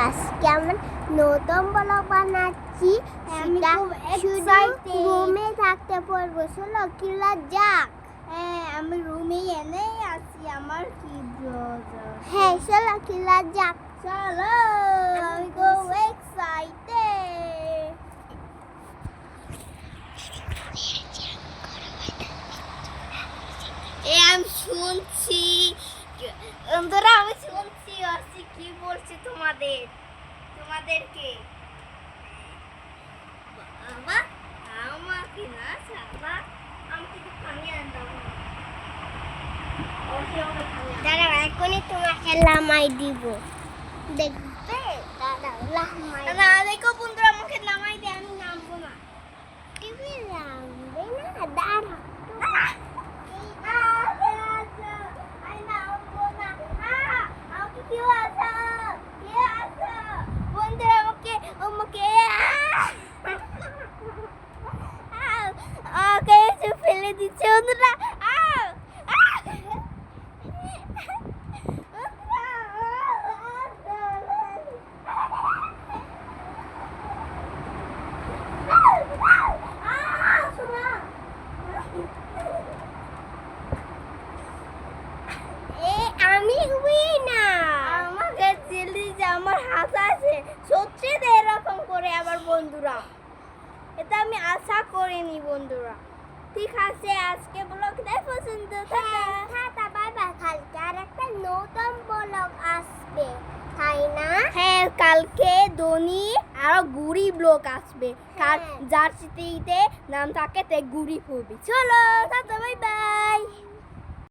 আজকে আমরা নতুন ব্লগ বানাচ্ছি। সেটা শুধু রুমে থাকতে পারবো। চলো কিলা যাক। হ্যাঁ, আমি রুমে এনেই আছি। আমার কি হ্যাঁ চলো কিলা যাক। চলো, আমি গো এক্সাইটেড। আমি শুনছি বন্ধুরা, আমি শুনছি আসছি কি বলছি তোমাদেরকে। বাবা আমাকে না সাবা আমাকে তো পানি আনতে হবে। দাঁড়াও এখনই তোমাকে লামাই দিব, দেখবে? দাঁড়াও লামাই না দেখো বন্ধুরা, আমাকে নামাই দে, আমি নামবো না। দিবি, লামবে না। দাঁড়াও ফেলে দিচ্ছে বন্ধুরা। আমি উইনার। আমাকে জেলি যে আমার হাত আছে সত্যি এরকম করে আমার বন্ধুরা, এটা আমি আশা করিনি বন্ধুরা। ঠিক আছে, আজকে ব্লগটা পছন্দ টাটা বাই বাই। কালকে আর একটা নতুন ব্লগ আসবে, তাই না? হ্যাঁ, কালকে ধোনি আরো গুড়ি ব্লগ আসবে। হ্যাঁ। জার্সিতে নাম থাকে তে গুড়ি ফুলবি। চলো টাটা বাই বাই।